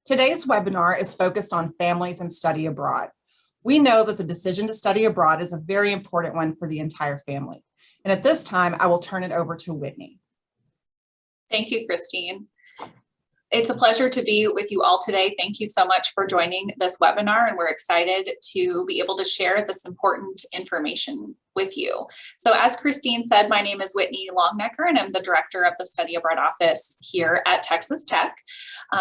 Today's webinar is focused on families and study abroad. We know that the decision to study abroad is a very important one for the entire family. And at this time, I will turn it over to Whitney. Thank you, Christine. It's a pleasure to be with you all today. Thank you so much for joining this webinar, and we're excited to be able to share this important information with you. So as Christine said, my name is Whitney Longnecker, and I'm the director of the Study Abroad Office here at Texas Tech.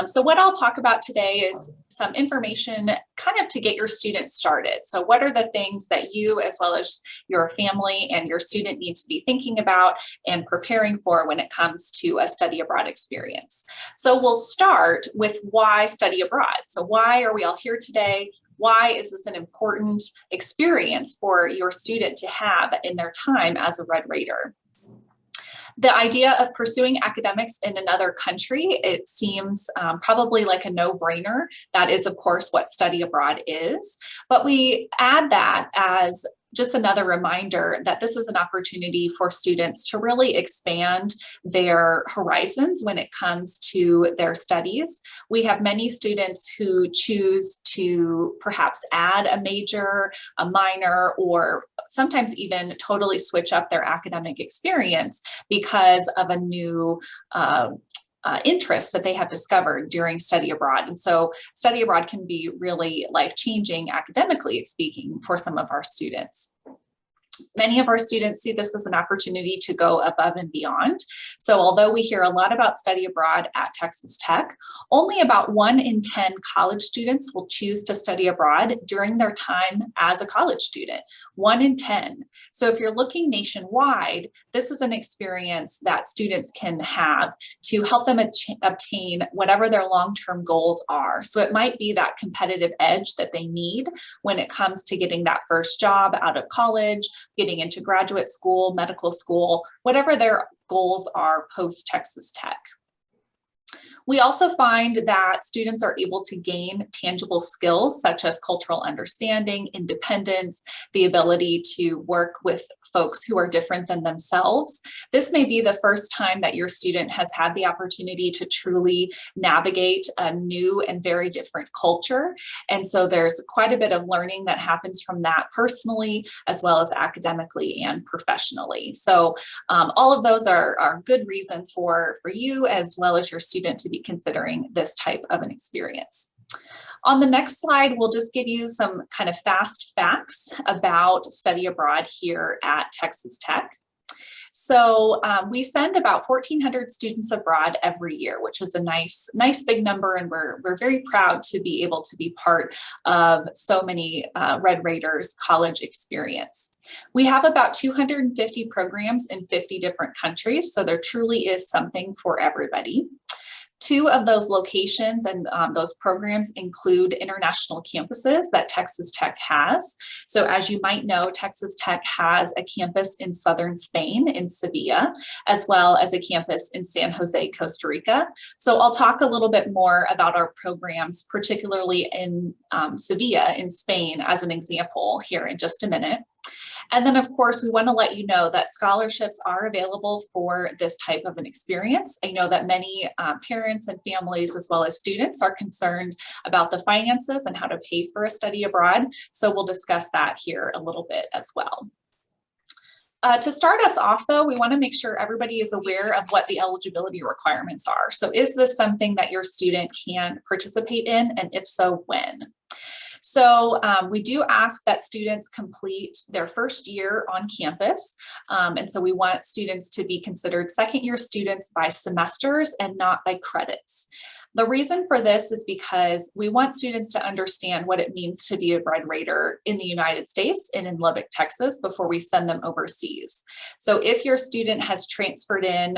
So what I'll talk about today is some information kind of to get your students started. So what are the things that you, as well as your family and your student, need to be thinking about and preparing for when it comes to a study abroad experience? So we'll start with why study abroad. So why are we all here today? Why is this an important experience for your student to have in their time as a Red Raider? The idea of pursuing academics in another country, it seems probably like a no-brainer. That is, of course, what study abroad is. But we add that as just another reminder that this is an opportunity for students to really expand their horizons when it comes to their studies. We have many students who choose to perhaps add a major, a minor, or sometimes even totally switch up their academic experience because of a new interests that they have discovered during study abroad. And so study abroad can be really life-changing academically speaking for some of our students. Many of our students see this as an opportunity to go above and beyond. So although we hear a lot about study abroad at Texas Tech, only about 1 in 10 college students will choose to study abroad during their time as a college student, 1 in 10. So if you're looking nationwide, this is an experience that students can have to help them obtain whatever their long-term goals are. So it might be that competitive edge that they need when it comes to getting that first job out of college, getting into graduate school, medical school, whatever their goals are post Texas Tech. We also find that students are able to gain tangible skills such as cultural understanding, independence, the ability to work with folks who are different than themselves. This may be the first time that your student has had the opportunity to truly navigate a new and very different culture. And so there's quite a bit of learning that happens from that personally, as well as academically and professionally. So all of those are good reasons for you as well as your student to be considering this type of an experience. On the next slide, we'll just give you some kind of fast facts about study abroad here at Texas Tech. So we send about 1,400 students abroad every year, which is a nice big number, and we're very proud to be able to be part of so many Red Raiders college experience. We have about 250 programs in 50 different countries, so there truly is something for everybody. 2 of those locations and those programs include international campuses that Texas Tech has. So as you might know, Texas Tech has a campus in southern Spain, in Sevilla, as well as a campus in San Jose, Costa Rica. So I'll talk a little bit more about our programs, particularly in Sevilla in Spain as an example here in just a minute. And then, of course, we want to let you know that scholarships are available for this type of an experience. I know that many parents and families, as well as students, are concerned about the finances and how to pay for a study abroad. So we'll discuss that here a little bit as well. To start us off, though, we want to make sure everybody is aware of what the eligibility requirements are. So is this something that your student can participate in, and if so, when? So we do ask that students complete their first year on campus. And so we want students to be considered second-year students by semesters and not by credits. The reason for this is because we want students to understand what it means to be a Red Raider in the United States and in Lubbock, Texas, before we send them overseas. So if your student has transferred in,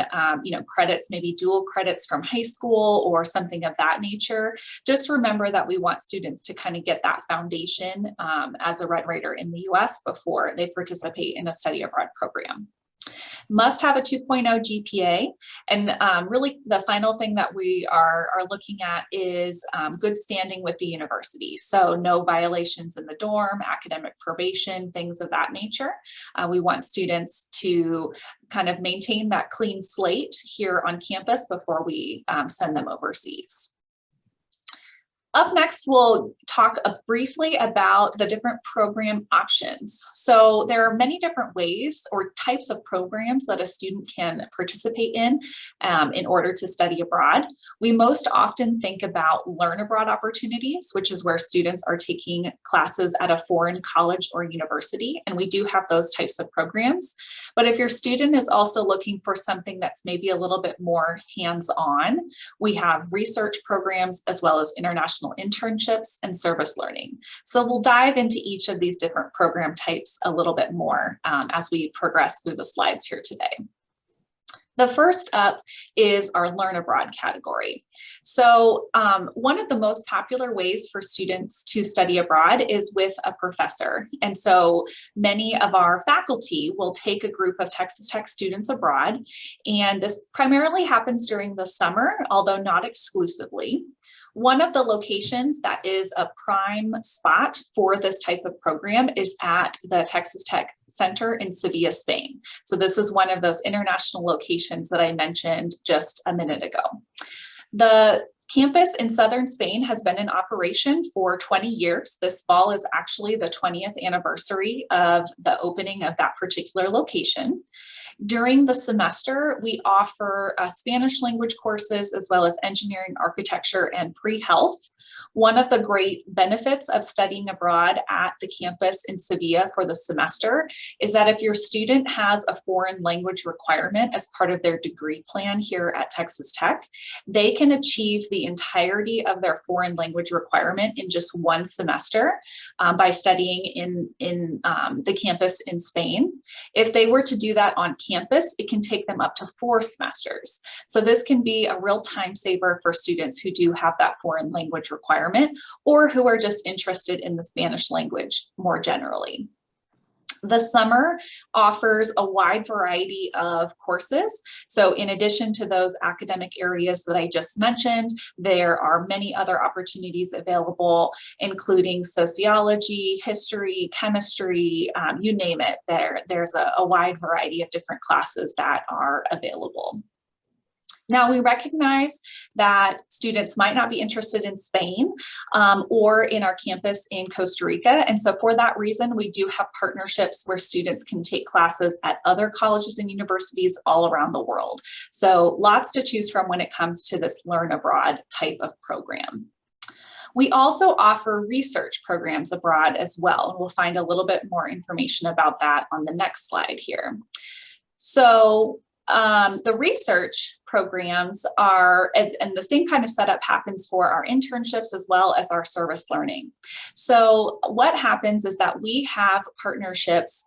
credits, maybe dual credits from high school or something of that nature, just remember that we want students to kind of get that foundation as a Red Raider in the US before they participate in a study abroad program. Must have a 2.0 GPA. And really the final thing that we are looking at is good standing with the university. So no violations in the dorm, academic probation, things of that nature. We want students to kind of maintain that clean slate here on campus before we send them overseas. Up next, we'll talk briefly about the different program options. So there are many different ways or types of programs that a student can participate in order to study abroad. We most often think about learn abroad opportunities, which is where students are taking classes at a foreign college or university, and we do have those types of programs. But if your student is also looking for something that's maybe a little bit more hands-on, we have research programs as well as international internships and service learning. So we'll dive into each of these different program types a little bit more as we progress through the slides here today. The first up is our Learn Abroad category. So one of the most popular ways for students to study abroad is with a professor. And so many of our faculty will take a group of Texas Tech students abroad. And this primarily happens during the summer, although not exclusively. One of the locations that is a prime spot for this type of program is at the Texas Tech Center in Sevilla, Spain. So this is one of those international locations that I mentioned just a minute ago. The campus in southern Spain has been in operation for 20 years. This fall is actually the 20th anniversary of the opening of that particular location. During the semester, we offer Spanish language courses as well as engineering, architecture, and pre-health. One of the great benefits of studying abroad at the campus in Sevilla for the semester is that if your student has a foreign language requirement as part of their degree plan here at Texas Tech, they can achieve the entirety of their foreign language requirement in just one semester by studying in the campus in Spain. If they were to do that on campus, it can take them up to 4 semesters. So this can be a real time saver for students who do have that foreign language requirement or who are just interested in the Spanish language more generally. The summer offers a wide variety of courses. So in addition to those academic areas that I just mentioned, there are many other opportunities available, including sociology, history, chemistry, you name it. There's a wide variety of different classes that are available. Now, we recognize that students might not be interested in Spain or in our campus in Costa Rica. And so for that reason, we do have partnerships where students can take classes at other colleges and universities all around the world. So lots to choose from when it comes to this Learn Abroad type of program. We also offer research programs abroad as well, and we'll find a little bit more information about that on the next slide here. So the research programs are, and the same kind of setup happens for our internships as well as our service learning. So what happens is that we have partnerships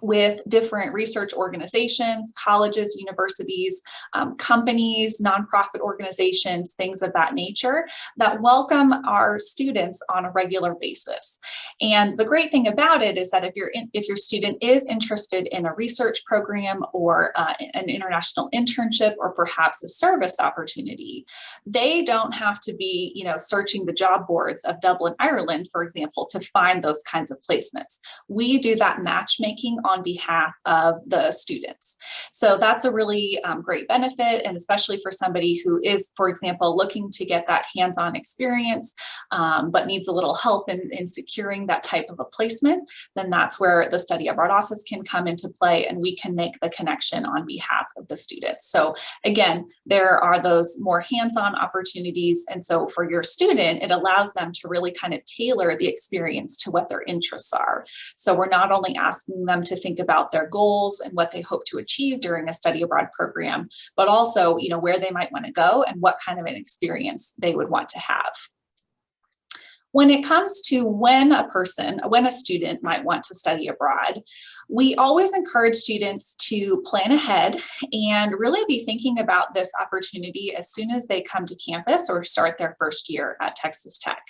with different research organizations, colleges, universities, companies, nonprofit organizations, things of that nature that welcome our students on a regular basis. And the great thing about it is that if your student is interested in a research program or an international internship or perhaps a service opportunity, they don't have to be, searching the job boards of Dublin, Ireland, for example, to find those kinds of placements. We do that matchmaking on behalf of the students. So that's a really great benefit, and especially for somebody who is, for example, looking to get that hands-on experience, but needs a little help in securing that type of a placement, then that's where the Study Abroad office can come into play, and we can make the connection on behalf of the students. So again, there are those more hands-on opportunities, and so for your student, it allows them to really kind of tailor the experience to what their interests are. So we're not only asking them to think about their goals and what they hope to achieve during a study abroad program, but also, where they might want to go and what kind of an experience they would want to have. When it comes to when a student might want to study abroad, we always encourage students to plan ahead and really be thinking about this opportunity as soon as they come to campus or start their first year at Texas Tech.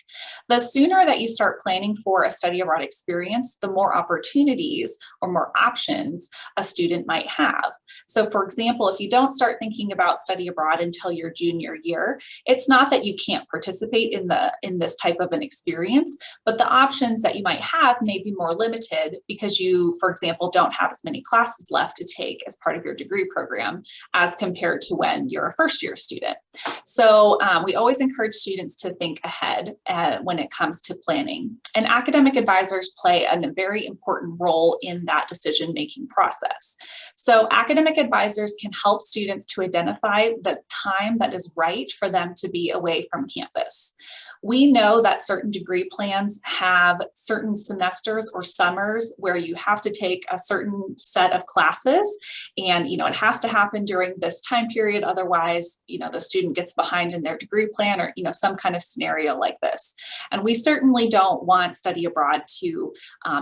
The sooner that you start planning for a study abroad experience, the more opportunities or more options a student might have. So for example, if you don't start thinking about study abroad until your junior year, it's not that you can't participate in this type of an experience, but the options that you might have may be more limited because you, for example, example, don't have as many classes left to take as part of your degree program as compared to when you're a first-year student. So we always encourage students to think ahead when it comes to planning. And academic advisors play a very important role in that decision-making process. So academic advisors can help students to identify the time that is right for them to be away from campus. We know that certain degree plans have certain semesters or summers where you have to take a certain set of classes, and it has to happen during this time period. Otherwise, the student gets behind in their degree plan, or some kind of scenario like this. And we certainly don't want study abroad to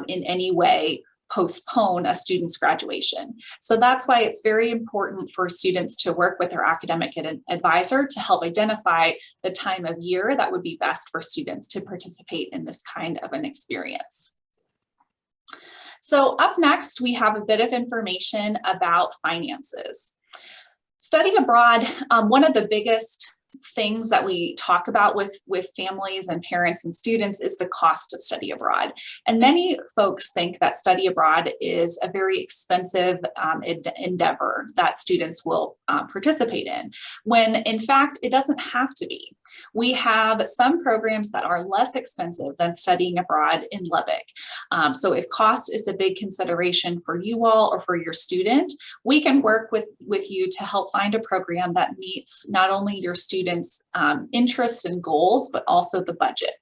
in any way postpone a student's graduation. So that's why it's very important for students to work with their academic advisor to help identify the time of year that would be best for students to participate in this kind of an experience. So up next, we have a bit of information about finances. Study abroad, one of the biggest things that we talk about with families and parents and students is the cost of study abroad. And many folks think that study abroad is a very expensive endeavor that students will participate in, when in fact it doesn't have to be. We have some programs that are less expensive than studying abroad in Lubbock. So if cost is a big consideration for you all or for your student, we can work with you to help find a program that meets not only your students' interests and goals, but also the budget.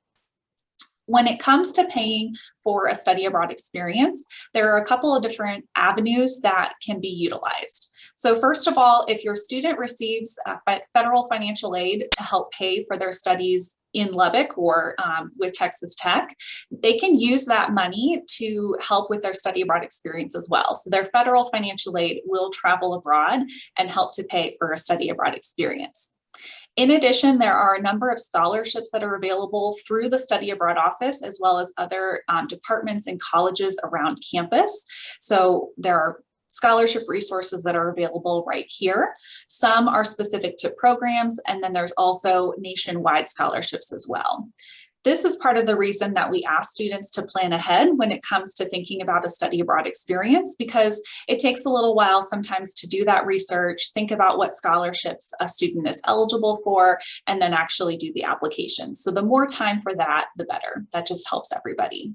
When it comes to paying for a study abroad experience, there are a couple of different avenues that can be utilized. So first of all, if your student receives federal financial aid to help pay for their studies in Lubbock or with Texas Tech, they can use that money to help with their study abroad experience as well. So their federal financial aid will travel abroad and help to pay for a study abroad experience. In addition, there are a number of scholarships that are available through the Study Abroad Office, as well as other departments and colleges around campus. So there are scholarship resources that are available right here. Some are specific to programs, and then there's also nationwide scholarships as well. This is part of the reason that we ask students to plan ahead when it comes to thinking about a study abroad experience, because it takes a little while sometimes to do that research, think about what scholarships a student is eligible for, and then actually do the application. So the more time for that, the better. That just helps everybody.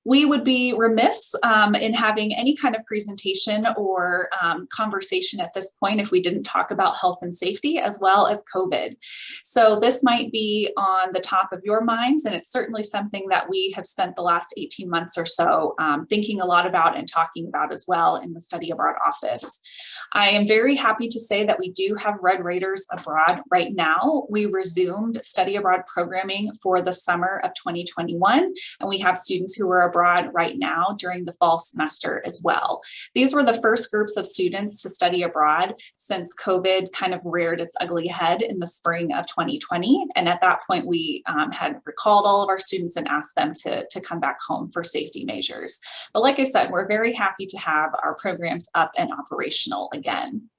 We would be remiss in having any kind of presentation or conversation at this point if we didn't talk about health and safety as well as COVID. So this might be on the top of your minds, and it's certainly something that we have spent the last 18 months or so thinking a lot about and talking about as well in the Study Abroad Office. I am very happy to say that we do have Red Raiders abroad right now. We resumed study abroad programming for the summer of 2021, and we have students who are abroad right now during the fall semester as well. These were the first groups of students to study abroad since COVID kind of reared its ugly head in the spring of 2020. And at that point, we had recalled all of our students and asked them to come back home for safety measures. But like I said, we're very happy to have our programs up and operational again.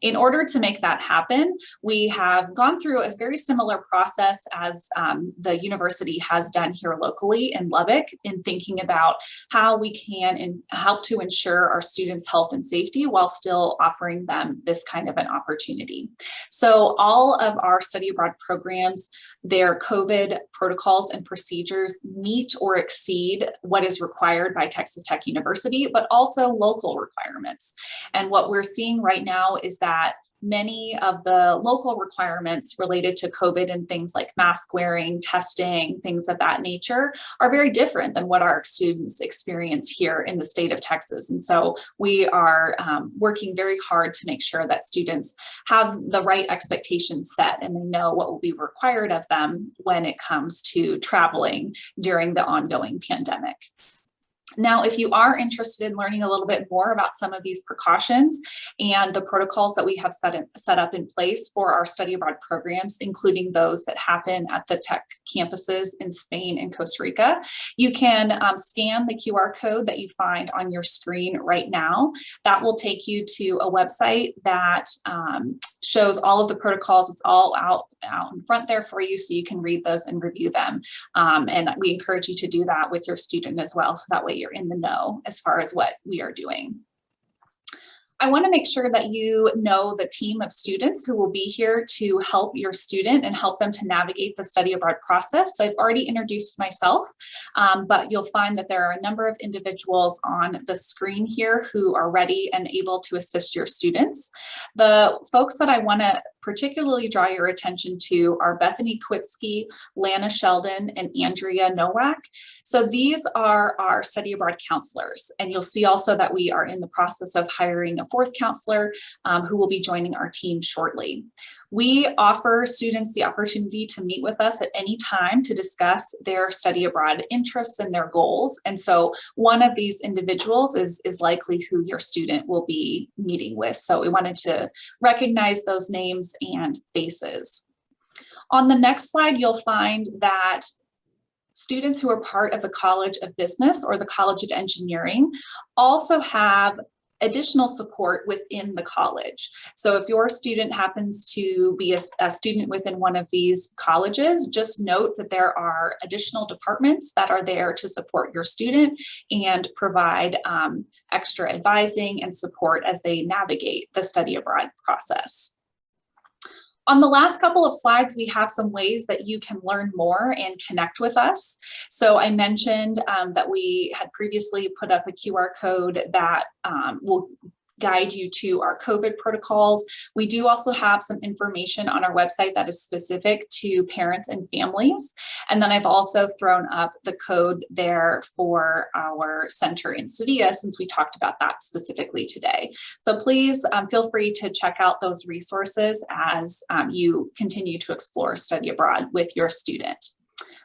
In order to make that happen, we have gone through a very similar process as the university has done here locally in Lubbock in thinking about how we can help to ensure our students' health and safety while still offering them this kind of an opportunity. So all of our study abroad programs, their COVID protocols and procedures meet or exceed what is required by Texas Tech University, but also local requirements. And what we're seeing right now is that many of the local requirements related to COVID and things like mask wearing, testing, things of that nature are very different than what our students experience here in the state of Texas. And so we are working very hard to make sure that students have the right expectations set and they know what will be required of them when it comes to traveling during the ongoing pandemic. Now, if you are interested in learning a little bit more about some of these precautions and the protocols that we have set up in place for our study abroad programs, including those that happen at the tech campuses in Spain and Costa Rica, you can scan the QR code that you find on your screen right now. That will take you to a website that shows all of the protocols. It's all out in front there for you, so you can read those and review them. And we encourage you to do that with your student as well, so that way we are in the know as far as what we are doing. I want to make sure that you know the team of students who will be here to help your student and help them to navigate the study abroad process. So I've already introduced myself, but you'll find that there are a number of individuals on the screen here who are ready and able to assist your students. The folks that I want to particularly draw your attention to are Bethany Kwitsky, Lana Sheldon, and Andrea Nowak. So these are our study abroad counselors. And you'll see also that we are in the process of hiring a fourth counselor who will be joining our team shortly. We offer students the opportunity to meet with us at any time to discuss their study abroad interests and their goals. And so one of these individuals is likely who your student will be meeting with. So we wanted to recognize those names and faces. On the next slide, you'll find that students who are part of the College of Business or the College of Engineering also have additional support within the college. So if your student happens to be a student within one of these colleges, just note that there are additional departments that are there to support your student and provide extra advising and support as they navigate the study abroad process. On the last couple of slides, we have some ways that you can learn more and connect with us. So I mentioned that we had previously put up a QR code that will guide you to our COVID protocols. We do also have some information on our website that is specific to parents and families. And then I've also thrown up the code there for our center in Sevilla, since we talked about that specifically today. So please feel free to check out those resources as you continue to explore study abroad with your student.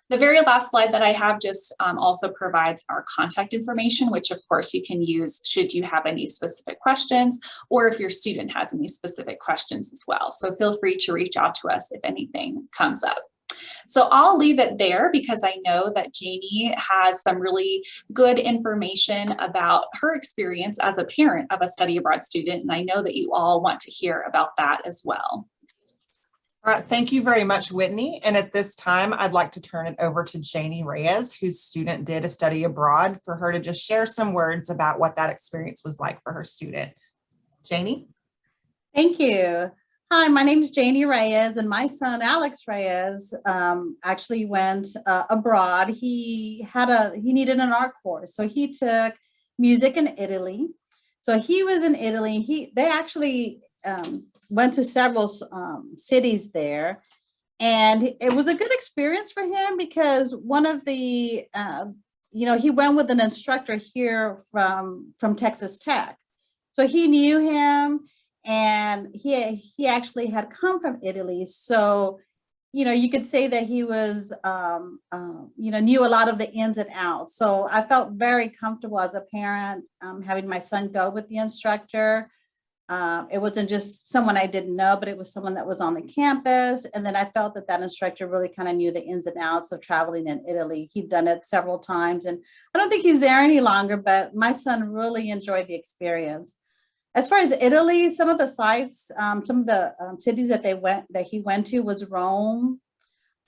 The very last slide that I have just also provides our contact information, which of course you can use should you have any specific questions or if your student has any specific questions as well. So feel free to reach out to us if anything comes up. So I'll leave it there because I know that Janie has some really good information about her experience as a parent of a study abroad student, and I know that you all want to hear about that as well. All right, thank you very much, Whitney. And at this time, I'd like to turn it over to Janie Reyes, whose student did a study abroad, for her to just share some words about what that experience was like for her student. Janie? Thank you. Hi, my name is Janie Reyes, and my son, Alex Reyes, actually went abroad. He needed an art course, so he took music in Italy. So he was in Italy. They actually went to several cities there, and it was a good experience for him because one of the, he went with an instructor here from Texas Tech. So he knew him, and he actually had come from Italy. So, you could say that he was, knew a lot of the ins and outs. So I felt very comfortable as a parent having my son go with the instructor. It wasn't just someone I didn't know, but it was someone that was on the campus. And then I felt that instructor really kind of knew the ins and outs of traveling in Italy. He'd done it several times, and I don't think he's there any longer, but my son really enjoyed the experience. As far as Italy, some of the sites, some of the cities that he went to was Rome,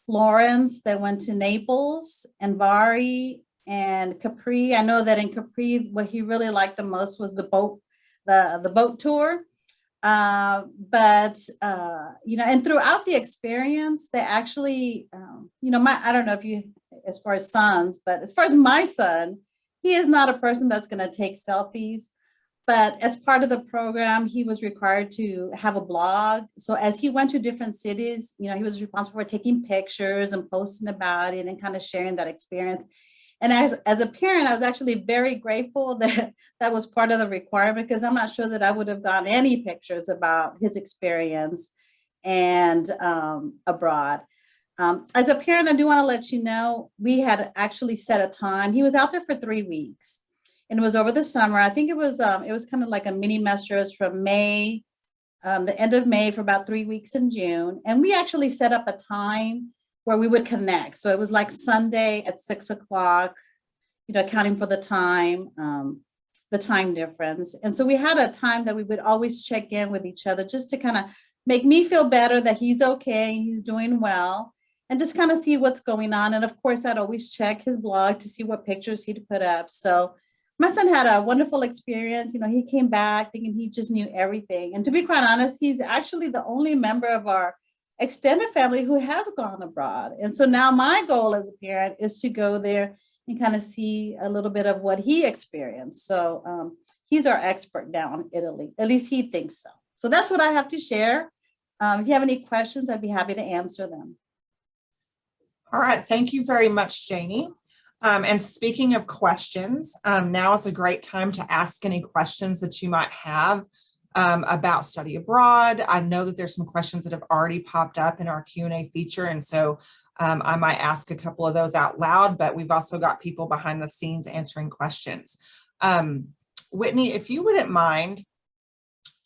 Florence. They went to Naples and Bari and Capri. I know that in Capri, what he really liked the most was the boat tour. And throughout the experience, they actually, I don't know if you, as far as sons, but as far as my son, he is not a person that's going to take selfies. But as part of the program, he was required to have a blog. So as he went to different cities, he was responsible for taking pictures and posting about it and kind of sharing that experience. And as a parent, I was actually very grateful that that was part of the requirement, because I'm not sure that I would have gotten any pictures about his experience and abroad. As a parent, I do want to let you know, we had actually set a time. He was out there for 3 weeks, and it was over the summer. I think it was kind of like a mini master's from May, the end of May, for about 3 weeks in June. And we actually set up a time where we would connect. So it was like Sunday at 6 o'clock, accounting for the time difference. And so we had a time that we would always check in with each other just to kind of make me feel better that he's okay, he's doing well. and just kind of see what's going on. And of course, I'd always check his blog to see what pictures he'd put up. So my son had a wonderful experience. He came back thinking he just knew everything. And to be quite honest, he's actually the only member of our extended family who has gone abroad. And so now my goal as a parent is to go there and kind of see a little bit of what he experienced. So he's our expert now in Italy, at least he thinks so. So that's what I have to share. If you have any questions, I'd be happy to answer them. All right, thank you very much, Janie. And speaking of questions, now is a great time to ask any questions that you might have about study abroad. I know that there's some questions that have already popped up in our Q&A feature, and so I might ask a couple of those out loud, but we've also got people behind the scenes answering questions. Whitney, if you wouldn't mind,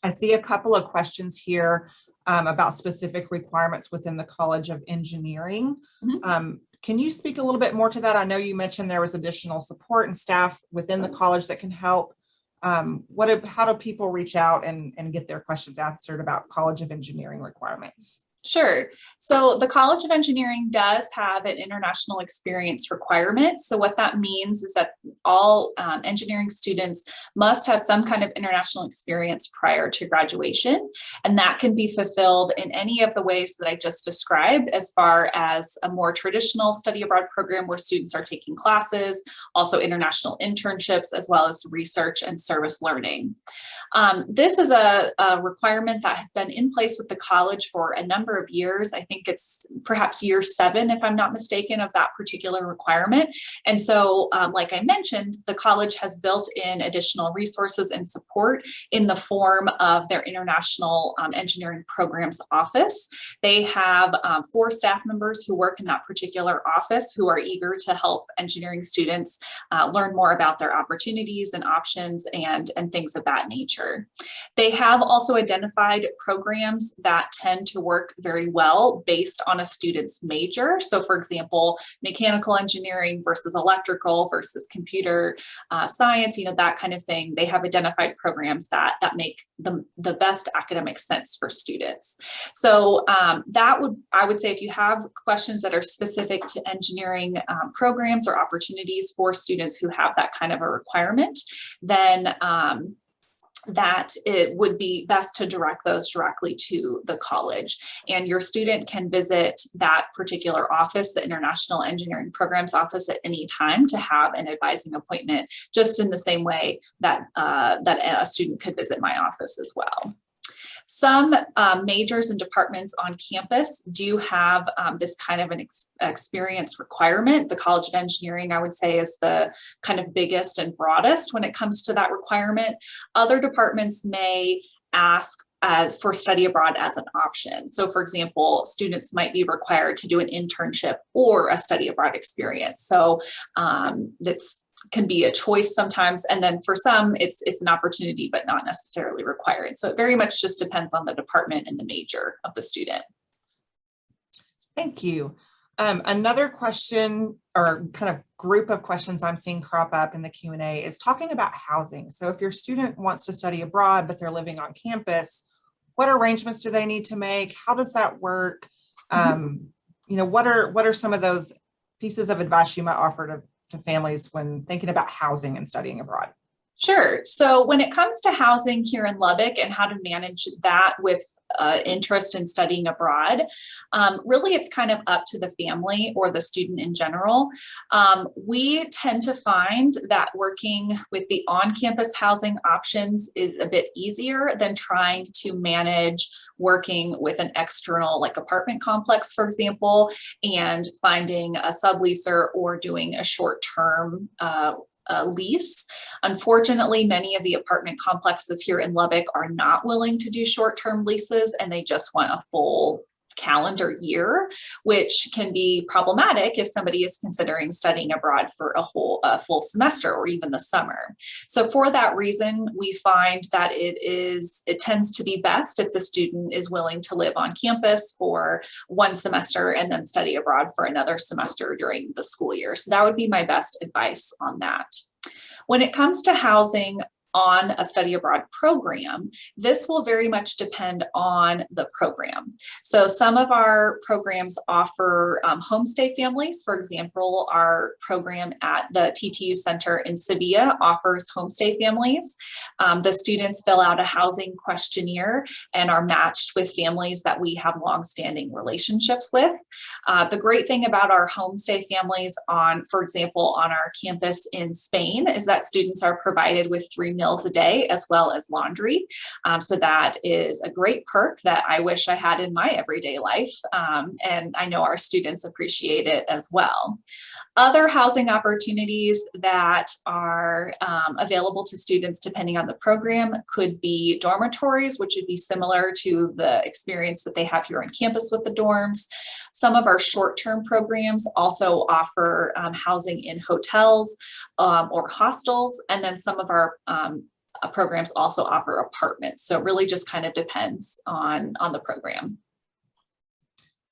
I see a couple of questions here about specific requirements within the College of Engineering. Mm-hmm. Can you speak a little bit more to that? I know you mentioned there was additional support and staff within the college that can help. How do people reach out and get their questions answered about College of Engineering requirements? Sure. So the College of Engineering does have an international experience requirement. So what that means is that all engineering students must have some kind of international experience prior to graduation. And that can be fulfilled in any of the ways that I just described, as far as a more traditional study abroad program where students are taking classes, also international internships, as well as research and service learning. This is a requirement that has been in place with the college for a number of years. I think it's perhaps year 7, if I'm not mistaken, of that particular requirement. And so, like I mentioned, the college has built in additional resources and support in the form of their International Engineering Programs Office. They have 4 staff members who work in that particular office who are eager to help engineering students learn more about their opportunities and options and things of that nature. They have also identified programs that tend to work very well based on a student's major. So for example, mechanical engineering versus electrical versus computer science, that kind of thing. They have identified programs that make the best academic sense for students. So I would say if you have questions that are specific to engineering programs or opportunities for students who have that kind of a requirement, then that it would be best to direct those directly to the college. And your student can visit that particular office, the International Engineering Programs Office, at any time to have an advising appointment, just in the same way that, that a student could visit my office as well. Some majors and departments on campus do have this kind of an experience requirement. The College of Engineering, I would say, is the kind of biggest and broadest when it comes to that requirement. Other departments may ask for study abroad as an option. So for example, students might be required to do an internship or a study abroad experience. So that's can be a choice sometimes. And then for some, it's an opportunity, but not necessarily required. So it very much just depends on the department and the major of the student. Thank you. Another question or kind of group of questions I'm seeing crop up in the Q&A is talking about housing. So if your student wants to study abroad, but they're living on campus, what arrangements do they need to make? How does that work? What are some of those pieces of advice you might offer to families when thinking about housing and studying abroad? Sure. So when it comes to housing here in Lubbock and how to manage that with interest in studying abroad, really it's kind of up to the family or the student in general. We tend to find that working with the on-campus housing options is a bit easier than trying to manage working with an external, like apartment complex, for example, and finding a subleaser or doing a short-term lease. Unfortunately, many of the apartment complexes here in Lubbock are not willing to do short-term leases, and they just want a full calendar year, which can be problematic if somebody is considering studying abroad for a full semester or even the summer. So for that reason, we find that it tends to be best if the student is willing to live on campus for one semester and then study abroad for another semester during the school year. So that would be my best advice on that. When it comes to housing, on a study abroad program, this will very much depend on the program. So some of our programs offer homestay families. For example, our program at the TTU Center in Sevilla offers homestay families. The students fill out a housing questionnaire and are matched with families that we have longstanding relationships with. The great thing about our homestay families for example, on our campus in Spain is that students are provided with 3 meals a day as well as laundry. So that is a great perk that I wish I had in my everyday life. And I know our students appreciate it as well. Other housing opportunities that are available to students depending on the program could be dormitories, which would be similar to the experience that they have here on campus with the dorms. Some of our short-term programs also offer housing in hotels or hostels, and then some of our programs also offer apartments. So it really just kind of depends on the program.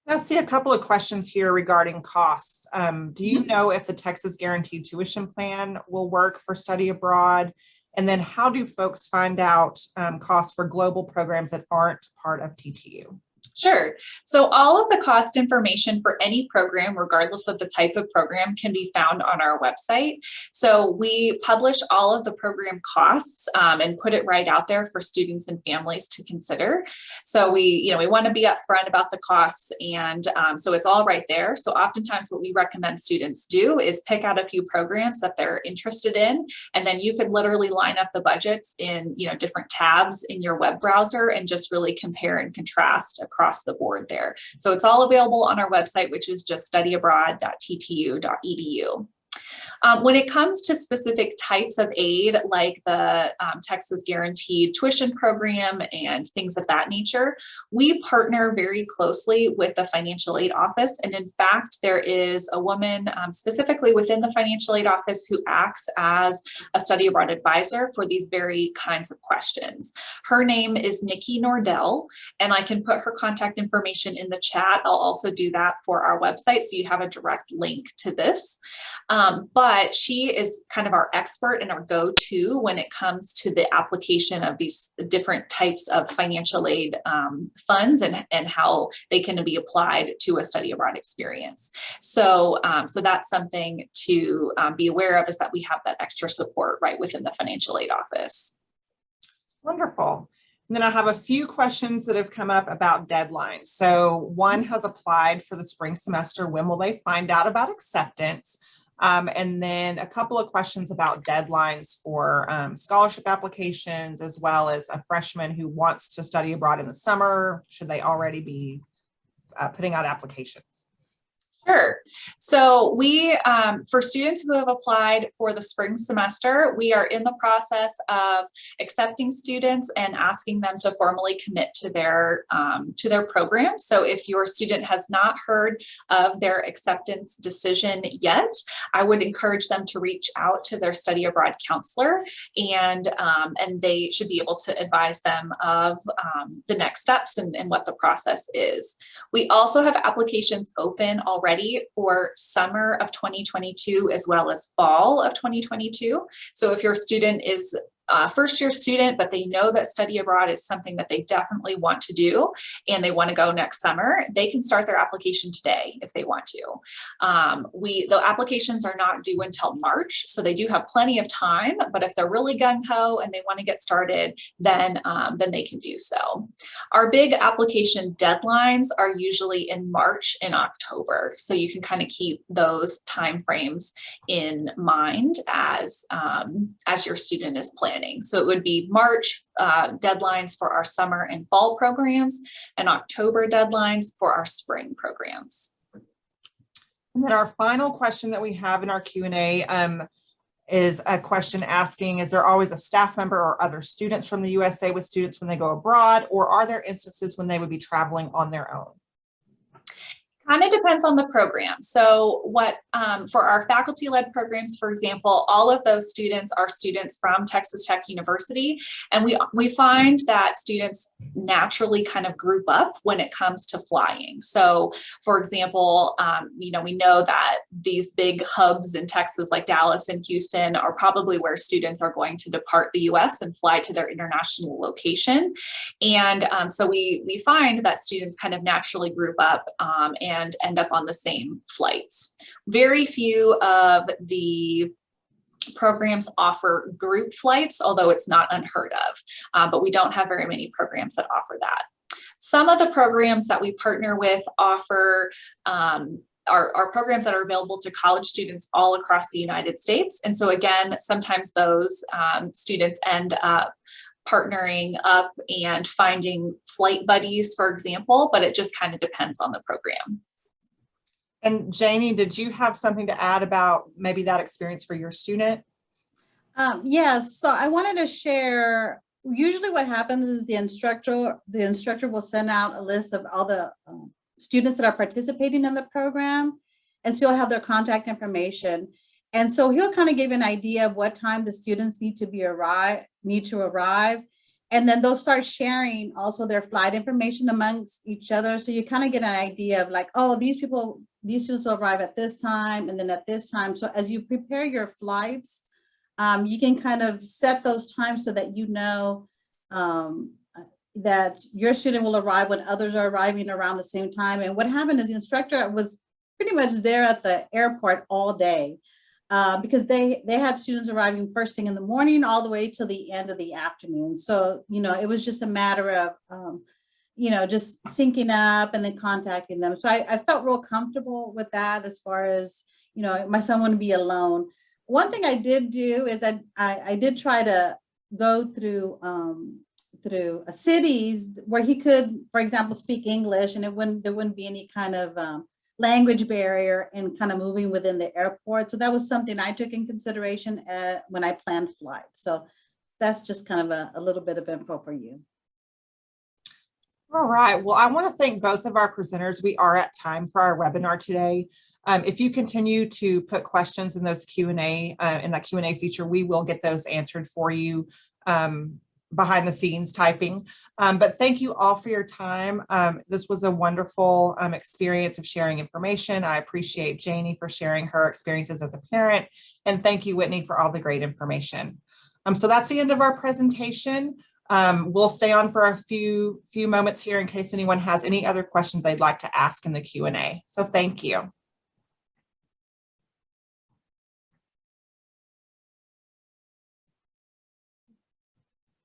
I see a couple of questions here regarding costs. Do you know if the Texas Guaranteed Tuition Plan will work for study abroad? And then how do folks find out costs for global programs that aren't part of TTU? Sure. So all of the cost information for any program, regardless of the type of program, can be found on our website. So we publish all of the program costs and put it right out there for students and families to consider. So we want to be upfront about the costs, and so it's all right there. So oftentimes what we recommend students do is pick out a few programs that they're interested in, and then you could literally line up the budgets in different tabs in your web browser and just really compare and contrast across the board there. So it's all available on our website, which is just studyabroad.ttu.edu. When it comes to specific types of aid, like the Texas Guaranteed Tuition Program and things of that nature, we partner very closely with the Financial Aid Office. And in fact, there is a woman specifically within the Financial Aid Office who acts as a study abroad advisor for these very kinds of questions. Her name is Nikki Nordell, and I can put her contact information in the chat. I'll also do that for our website, so you have a direct link to this. But she is kind of our expert and our go-to when it comes to the application of these different types of financial aid funds and how they can be applied to a study abroad experience. So, so that's something to be aware of, is that we have that extra support right within the Financial Aid Office. Wonderful. And then I have a few questions that have come up about deadlines. So one has applied for the spring semester. When will they find out about acceptance? And then a couple of questions about deadlines for scholarship applications, as well as a freshman who wants to study abroad in the summer. Should they already be putting out applications? Sure. So we, for students who have applied for the spring semester, we are in the process of accepting students and asking them to formally commit to their program. So if your student has not heard of their acceptance decision yet, I would encourage them to reach out to their study abroad counselor, and they should be able to advise them of the next steps and what the process is. We also have applications open already for summer of 2022 as well as fall of 2022. So if your student is first year student, but they know that study abroad is something that they definitely want to do and they want to go next summer, they can start their application today if they want to. The applications are not due until March, so they do have plenty of time, but if they're really gung-ho and they want to get started, then they can do so. Our big application deadlines are usually in March and October, so you can kind of keep those time frames in mind as your student is planning. So it would be March deadlines for our summer and fall programs, and October deadlines for our spring programs. And then our final question that we have in our Q&A is a question asking, is there always a staff member or other students from the USA with students when they go abroad, or are there instances when they would be traveling on their own? Kind of depends on the program. So what for our faculty-led programs, for example, all of those students are students from Texas Tech University, and we find that students naturally kind of group up when it comes to flying. So, for example, we know that these big hubs in Texas, like Dallas and Houston, are probably where students are going to depart the U.S. and fly to their international location, and so we find that students kind of naturally group up and end up on the same flights. Very few of the programs offer group flights, although it's not unheard of, but we don't have very many programs that offer that. Some of the programs that we partner with offer are programs that are available to college students all across the United States. And so again, sometimes those students end up partnering up and finding flight buddies, for example, but it just kind of depends on the program. And Janie, did you have something to add about maybe that experience for your student? Yes, so I wanted to share, usually what happens is the instructor will send out a list of all the students that are participating in the program, and so you'll have their contact information. And so he'll kind of give an idea of what time the students need to arrive. And then they'll start sharing also their flight information amongst each other. So you kind of get an idea of like, oh, these students will arrive at this time and then at this time. So as you prepare your flights, you can kind of set those times so that you know that your student will arrive when others are arriving around the same time. And what happened is the instructor was pretty much there at the airport all day. Because they had students arriving first thing in the morning all the way till the end of the afternoon. So, it was just a matter of, just syncing up and then contacting them. So I felt real comfortable with that as far as, my son wouldn't be alone. One thing I did do is I did try to go through cities where he could, for example, speak English, and there wouldn't be any kind of language barrier and kind of moving within the airport. So that was something I took in consideration when I planned flights. So that's just kind of a little bit of info for you. All right. Well, I want to thank both of our presenters. We are at time for our webinar today. If you continue to put questions in those Q&A, in that Q&A feature, we will get those answered for you behind the scenes typing. But thank you all for your time. This was a wonderful experience of sharing information. I appreciate Janie for sharing her experiences as a parent. And thank you, Whitney, for all the great information. So that's the end of our presentation. We'll stay on for a few moments here in case anyone has any other questions they'd like to ask in the Q&A. So thank you.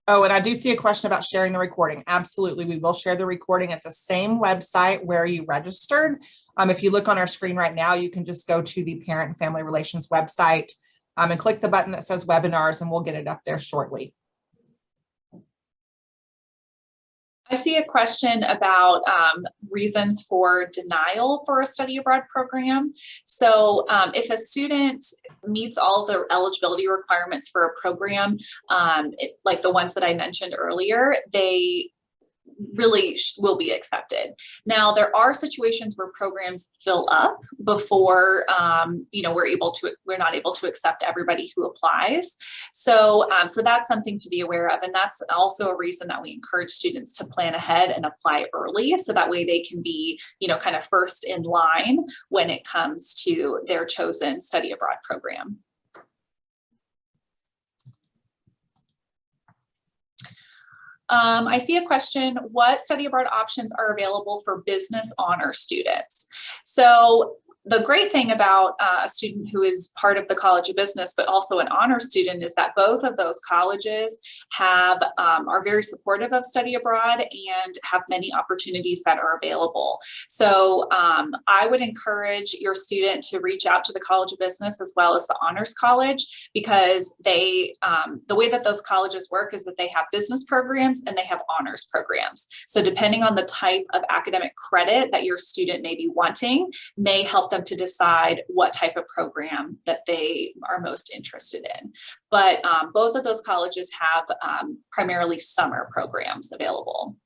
Oh, and I do see a question about sharing the recording. Absolutely, we will share the recording at the same website where you registered. If you look on our screen right now, you can just go to the Parent and Family Relations website and click the button that says webinars, and we'll get it up there shortly. I see a question about reasons for denial for a study abroad program. So if a student meets all the eligibility requirements for a program, like the ones that I mentioned earlier, they really will be accepted. Now, there are situations where programs fill up before, we're not able to accept everybody who applies. So that's something to be aware of. And that's also a reason that we encourage students to plan ahead and apply early. So that way they can be, kind of first in line when it comes to their chosen study abroad program. I see a question, what study abroad options are available for business honor students? So the great thing about a student who is part of the College of Business, but also an honor student, is that both of those colleges are very supportive of study abroad and have many opportunities that are available. So I would encourage your student to reach out to the College of Business as well as the Honors College, because the way that those colleges work is that they have business programs and they have honors programs. So depending on the type of academic credit that your student may be wanting, may help them to decide what type of program that they are most interested in. But both of those colleges have primarily summer programs available.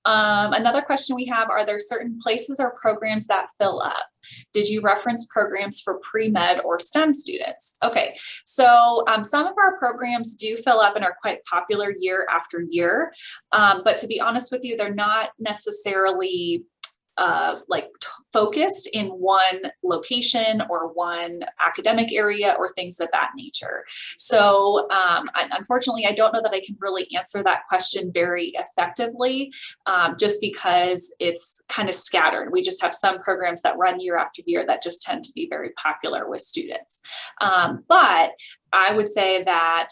Another question we have, are there certain places or programs that fill up? Did you reference programs for pre-med or STEM students? Okay, so some of our programs do fill up and are quite popular year after year. But to be honest with you, they're not necessarily focused in one location or one academic area or things of that nature. So unfortunately, I don't know that I can really answer that question very effectively, just because it's kind of scattered. We just have some programs that run year after year that just tend to be very popular with students. But I would say that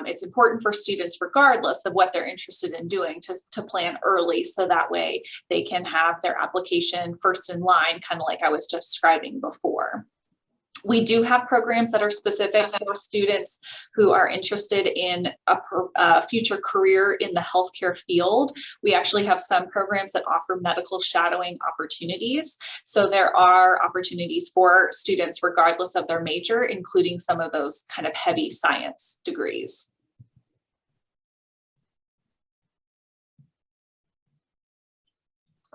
it's important for students, regardless of what they're interested in doing, to plan early, so that way they can have their application first in line, kind of like I was describing before. We do have programs that are specific for students who are interested in a future career in the healthcare field. We actually have some programs that offer medical shadowing opportunities. So there are opportunities for students regardless of their major, including some of those kind of heavy science degrees.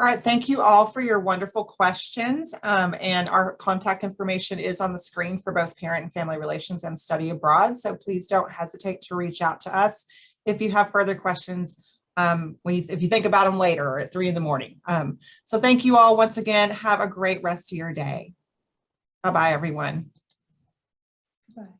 All right, thank you all for your wonderful questions. And our contact information is on the screen for both parent and family relations and study abroad. So please don't hesitate to reach out to us if you have further questions, if you think about them later or at 3 in the morning. So thank you all once again. Have a great rest of your day. Bye-bye, everyone. Bye.